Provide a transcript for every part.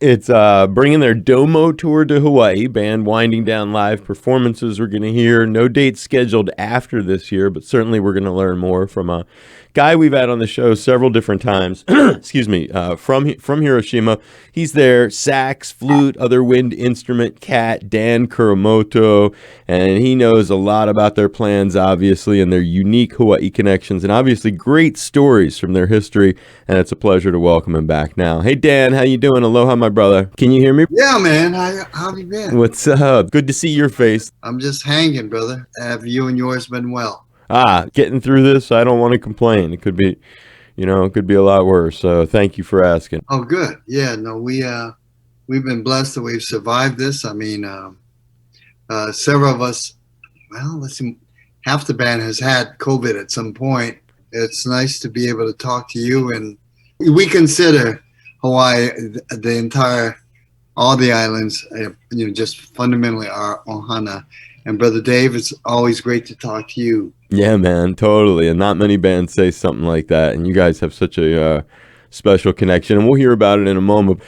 It's bringing their Domo tour to Hawaii. Band winding down live performances we're going to hear. No dates scheduled after this year, but certainly we're going to learn more from a guy we've had on the show several different times. Excuse me, from Hiroshima. He's their sax, flute, other wind instrument cat, Dan Kuramoto, and he knows a lot about their plans, obviously, and their unique Hawaii connections, and obviously great stories from their history. And it's a pleasure to welcome him back now. Hey, Dan, how you doing? Aloha, my brother. Can you hear me? Yeah, man. How have you been? What's up? Good to see your face. I'm just hanging, brother. Have you and yours been well? Getting through this. I don't want to complain. It could be, it could be a lot worse. So thank you for asking. Oh, good. Yeah, no, we've been blessed that we've survived this. I mean, several of us, well, let's see, half the band has had COVID at some point. It's nice to be able to talk to you, and we consider Hawaii, all the islands, just fundamentally our ohana. And Brother Dave, it's always great to talk to you. Yeah, man, totally. And not many bands say something like that. And you guys have such a special connection. And we'll hear about it in a moment.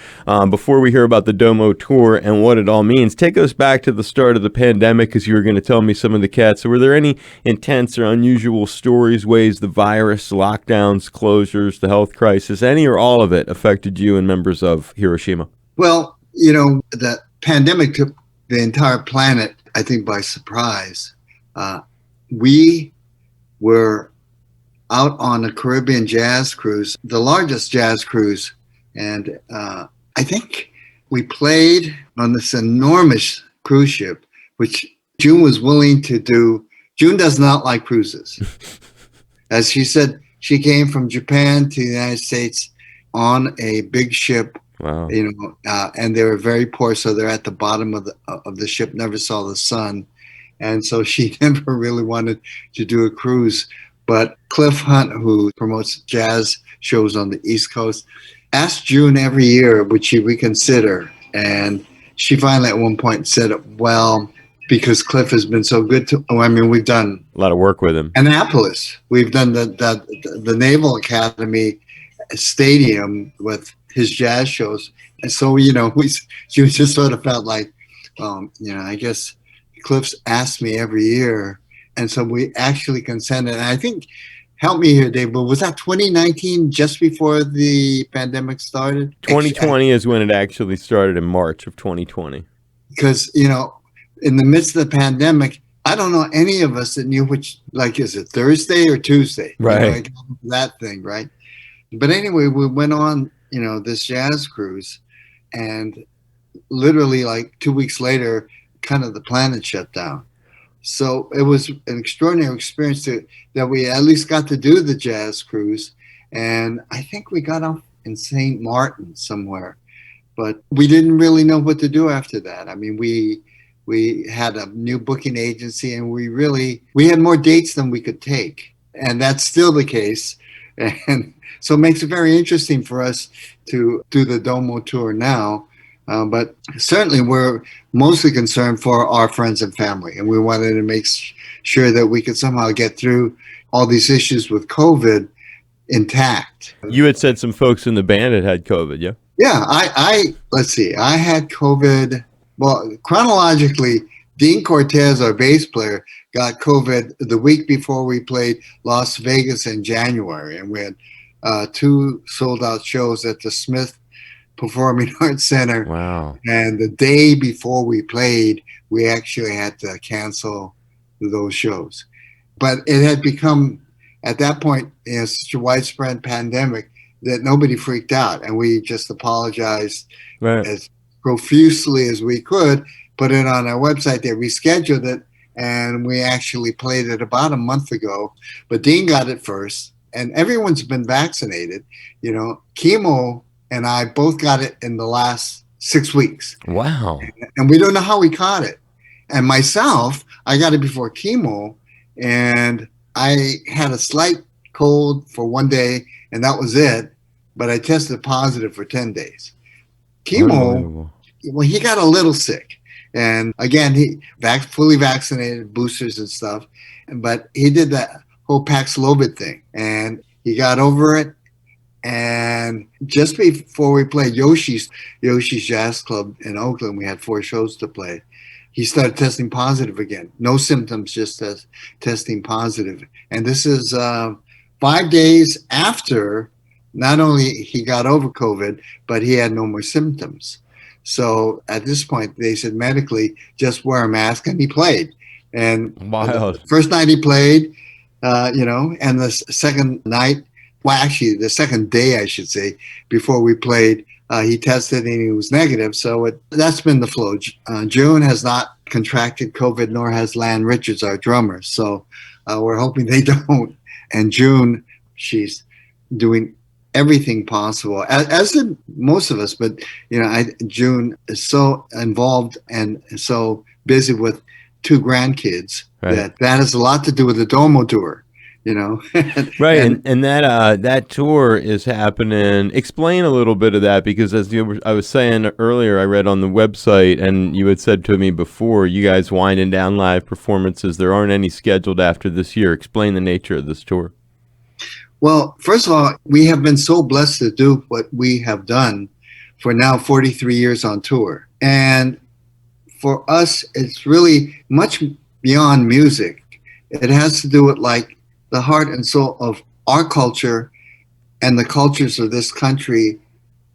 Before we hear about the Domo tour and what it all means, take us back to the start of the pandemic, because you were going to tell me some of the cats. So were there any intense or unusual stories, ways the virus, lockdowns, closures, the health crisis, any or all of it affected you and members of Hiroshima? Well, the pandemic took the entire planet, I think, by surprise. We were out on a Caribbean jazz cruise, the largest jazz cruise. And I think we played on this enormous cruise ship, which June was willing to do. June does not like cruises. As she said, she came from Japan to the United States on a big ship. Wow. And they were very poor, so they're at the bottom of the ship, never saw the sun. And so she never really wanted to do a cruise. But Cliff Hunt, who promotes jazz shows on the East Coast, asked June every year, would she reconsider? And she finally at one point said, well, because Cliff has been so good to, we've done a lot of work with him. Annapolis. We've done the Naval Academy Stadium with his jazz shows. And so, she just sort of felt like, I guess Cliff's asked me every year. And so we actually consented. And I think, help me here, Dave, but was that 2019, just before the pandemic started? 2020 is when it actually started, in March of 2020. Because, in the midst of the pandemic, I don't know any of us that knew which, is it Thursday or Tuesday? Right. That thing, right? But anyway, we went on, this jazz cruise, and literally 2 weeks later, kind of the planet shut down. So it was an extraordinary experience that we at least got to do the jazz cruise. And I think we got off in St. Martin somewhere, but we didn't really know what to do after that. I mean, we had a new booking agency, and we had more dates than we could take. And that's still the case. And so it makes it very interesting for us to do the Domo tour now. But certainly we're mostly concerned for our friends and family. And we wanted to make sure that we could somehow get through all these issues with COVID intact. You had said some folks in the band had COVID, yeah? Yeah, let's see. I had COVID. Well, chronologically, Dean Cortez, our bass player, got COVID the week before we played Las Vegas in January. And we had 2 sold-out shows at the Smith Performing Arts Center. Wow. And the day before we played, we actually had to cancel those shows. But it had become, at that point, such a widespread pandemic that nobody freaked out. And we just apologized as profusely as we could, put it on our website. They rescheduled it, and we actually played it about a month ago. But Dean got it first, and everyone's been vaccinated. Chemo and I both got it in the last 6 weeks. Wow. And we don't know how we caught it. And myself, I got it before chemo, and I had a slight cold for 1 day, and that was it. But I tested positive for 10 days. Chemo, well, he got a little sick. And again, he fully vaccinated, boosters and stuff. But he did that whole Paxlovid thing, and he got over it. And just before we played Yoshi's Jazz Club in Oakland, we had 4 shows to play. He started testing positive again. No symptoms, just testing positive. And this is 5 days after not only he got over COVID, but he had no more symptoms. So at this point, they said medically, just wear a mask, and he played. And Wild. the first night he played, and the second night, well, actually, the second day, I should say, before we played, he tested and he was negative. So that's been the flow. June has not contracted COVID, nor has Lan Richards, our drummer. So we're hoping they don't. And June, she's doing everything possible, as did most of us. But June is so involved and so busy with 2 grandkids, right, that has a lot to do with the Domo tour. Right, and that tour is happening. Explain a little bit of that, because as I was saying earlier, I read on the website, and you had said to me before, you guys winding down live performances. There aren't any scheduled after this year. Explain the nature of this tour. Well, first of all, we have been so blessed to do what we have done for now 43 years on tour. And for us, it's really much beyond music. It has to do with the heart and soul of our culture and the cultures of this country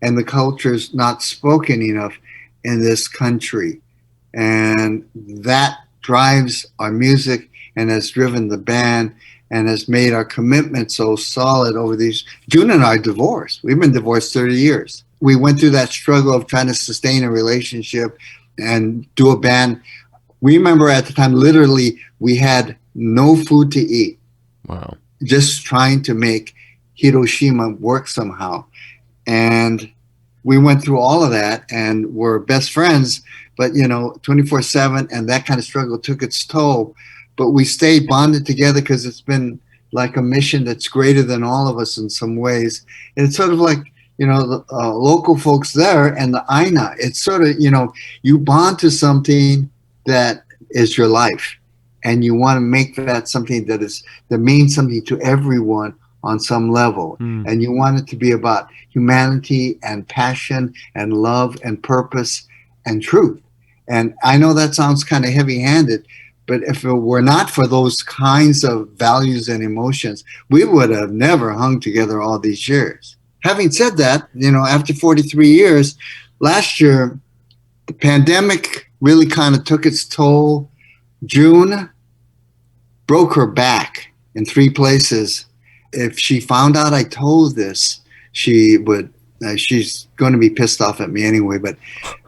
and the cultures not spoken enough in this country. And that drives our music and has driven the band and has made our commitment so solid over these. June and I are divorced. We've been divorced 30 years. We went through that struggle of trying to sustain a relationship and do a band. We remember at the time, literally, we had no food to eat. Wow. Just trying to make Hiroshima work somehow. And we went through all of that and were best friends, but 24/7, and that kind of struggle took its toll. But we stayed bonded together because it's been like a mission that's greater than all of us in some ways. And it's sort of like, the local folks there and the Aina. It's sort of, you bond to something that is your life. And you want to make that something that means something to everyone on some level. And you want it to be about humanity and passion and love and purpose and truth. And I know that sounds kind of heavy-handed, but if it were not for those kinds of values and emotions, we would have never hung together all these years. Having said that, after 43 years, last year, the pandemic really kind of took its toll. June broke her back in 3 places. If she found out I told this, she would, she's going to be pissed off at me anyway, but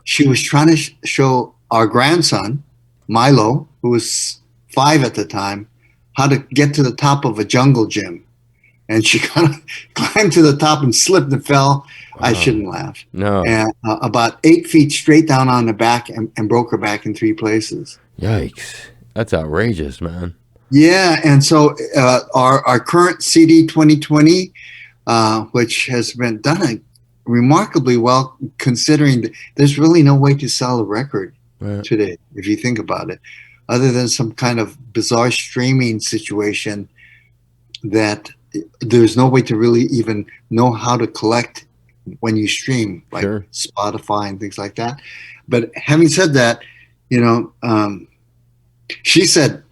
she was trying to show our grandson, Milo, who was 5 at the time, how to get to the top of a jungle gym. And she kind of climbed to the top and slipped and fell. I shouldn't laugh. No. And about 8 feet straight down on the back and broke her back in 3 places. Yikes. That's outrageous, man. Yeah. And so our current CD 2020, which has been done remarkably well, considering there's really no way to sell a record today, if you think about it, other than some kind of bizarre streaming situation that there's no way to really even know how to collect when you stream, like Spotify and things like that. But having said that, she said,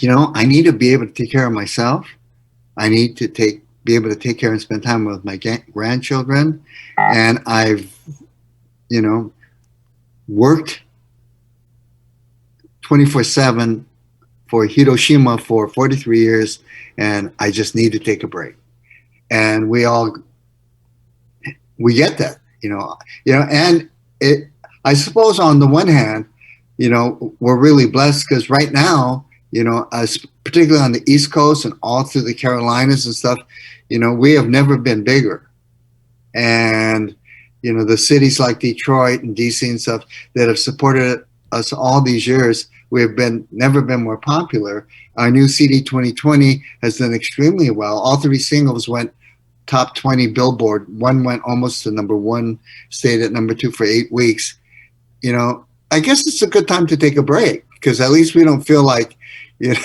I need to be able to take care of myself. I need to be able to take care and spend time with my grandchildren. And I've, worked 24/7 for Hiroshima for 43 years, and I just need to take a break. And we get that, and I suppose on the one hand, we're really blessed because right now, particularly on the East Coast and all through the Carolinas and stuff, we have never been bigger. And, the cities like Detroit and DC and stuff that have supported us all these years, we have never been more popular. Our new CD 2020 has done extremely well. All 3 singles went top 20 Billboard. One went almost to #1, stayed at #2 for 8 weeks. I guess it's a good time to take a break because at least we don't feel like, You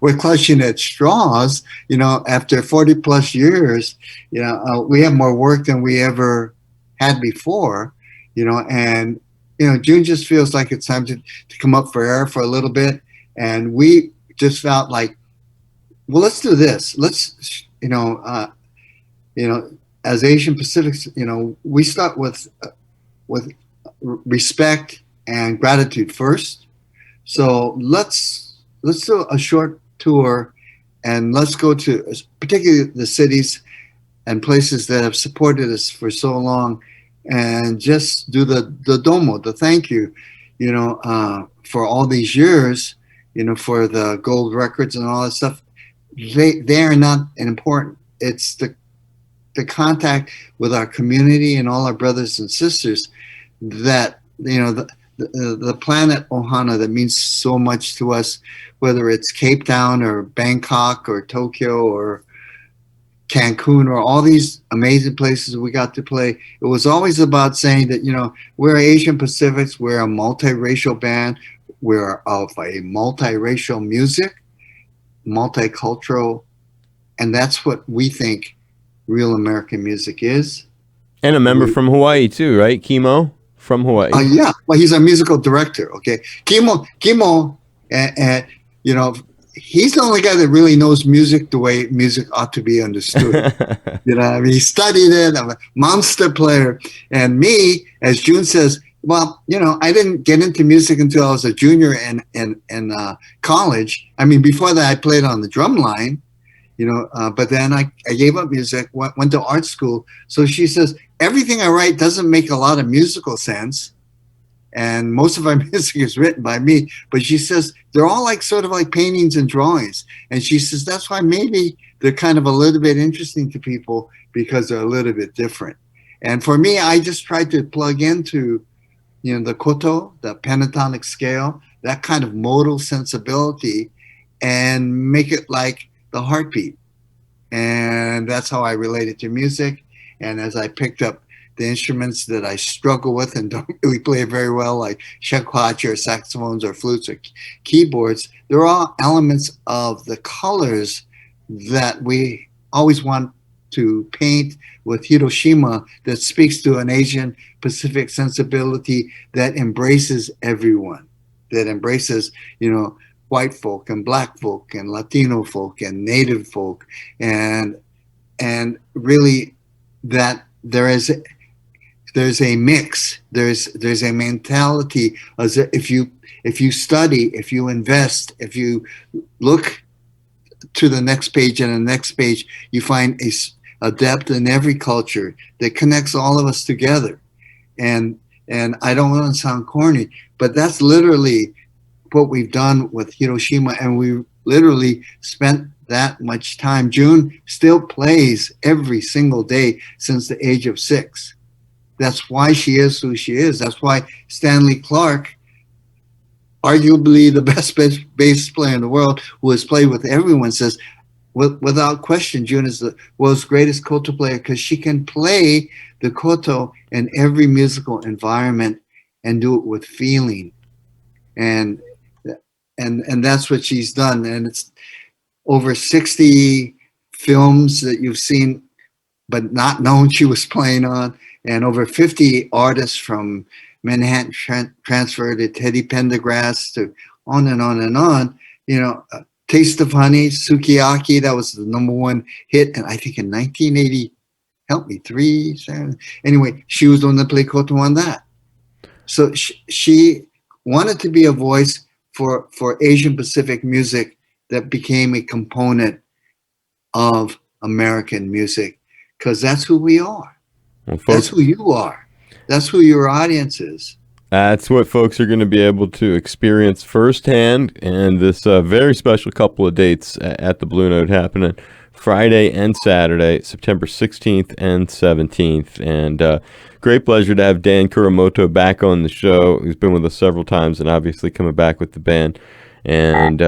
we're clutching at straws. After 40 plus years, we have more work than we ever had before. And June just feels like it's time to come up for air for a little bit. And we just felt like, well, let's do this. Let's, as Asian Pacifics, we start with respect and gratitude first. So let's do a short tour, and let's go to particularly the cities and places that have supported us for so long, and just do the domo, the thank you, for all these years, for the gold records and all that stuff. They are not important. It's the contact with our community and all our brothers and sisters that the planet Ohana that means so much to us, whether it's Cape Town or Bangkok or Tokyo or Cancun or all these amazing places we got to play. It was always about saying that, we're Asian Pacifics, we're a multiracial band, we're of a multiracial music, multicultural, and that's what we think real American music is. And a member from Hawaii too, right? Kimo from Hawaii. Yeah, well, he's a musical director. Okay, Kimo, and he's the only guy that really knows music the way music ought to be understood. He studied it. I'm a monster player, and me, as June says, well, I didn't get into music until I was a junior in college. I mean, before that, I played on the drum line. But then I gave up music, went to art school. So she says, everything I write doesn't make a lot of musical sense. And most of my music is written by me. But she says, they're all sort of like paintings and drawings. And she says, that's why maybe they're kind of a little bit interesting to people, because they're a little bit different. And for me, I just tried to plug into, the koto, the pentatonic scale, that kind of modal sensibility, and make it like the heartbeat. And that's how I related to music. And as I picked up the instruments that I struggle with and don't really play very well, like shakuhachi or saxophones or flutes or keyboards, they're all elements of the colors that we always want to paint with Hiroshima, that speaks to an Asian Pacific sensibility that embraces everyone, that embraces, white folk and black folk and Latino folk and native folk, and really that there's a mix, there's a mentality, as if you study, if you invest, if you look to the next page and the next page, you find a depth in every culture that connects all of us together. And I don't want to sound corny, but that's literally what we've done with Hiroshima, and we literally spent that much time. June still plays every single day since the age of 6. That's why she is who she is. That's why Stanley Clarke, arguably the best bass player in the world, who has played with everyone, says, without question, June is the world's greatest koto player, because she can play the koto in every musical environment and do it with feeling. And that's what she's done. And it's over 60 films that you've seen but not known she was playing on, and over 50 artists, from Manhattan Transfer to Teddy Pendergrass to on and on and on. Taste of Honey, Sukiyaki, that was the #1 hit, and I think in 1980, help me, 7. Anyway, she was the one that played koto on that. So she wanted to be a voice for Asian Pacific music that became a component of American music, because that's who we are. Well, that's who you are. That's who your audience is. That's what folks are going to be able to experience firsthand. And this very special couple of dates at the Blue Note happening Friday and Saturday, September 16th and 17th. And great pleasure to have Dan Kuramoto back on the show. He's been with us several times and obviously coming back with the band. And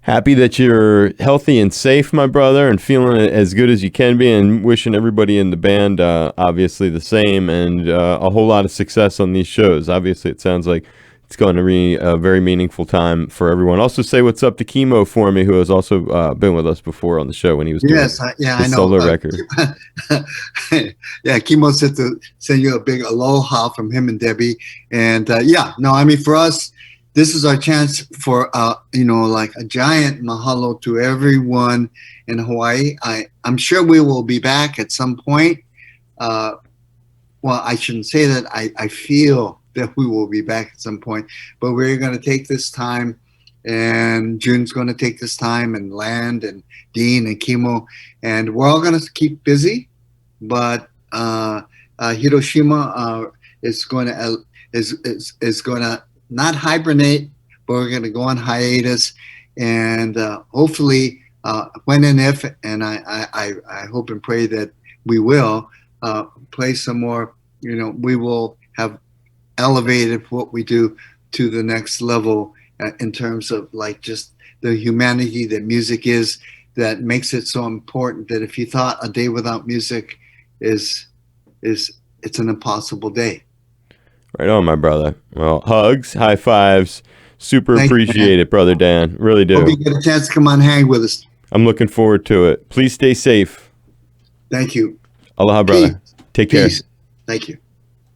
happy that you're healthy and safe, my brother, and feeling as good as you can be, and wishing everybody in the band obviously the same, and a whole lot of success on these shows. Obviously, it sounds like it's going to be a very meaningful time for everyone. Also, say what's up to Chemo for me, who has also been with us before on the show when he was doing his I know. solo record. Yeah, Chemo said to send you a big aloha from him and Debbie. And I mean, for us, this is our chance for, like a giant mahalo to everyone in Hawaii. I'm sure we will be back at some point. Well, I shouldn't say that. I feel that we will be back at some point, but we're going to take this time, and June's going to take this time, and Land and Dean and Chemo, and we're all going to keep busy. But Hiroshima is going to not hibernate, but we're going to go on hiatus, and hopefully, when and if, and I hope and pray that we will play some more. We will have elevated what we do to the next level in terms of like just the humanity that music is, that makes it so important that if you thought a day without music it's an impossible day. Right on, my brother. Well, hugs, high fives. Super appreciate it, Brother Dan. Really do. Hope you get a chance to come on hang with us. I'm looking forward to it. Please stay safe. Thank you. Aloha, brother. Take care. Peace. Thank you.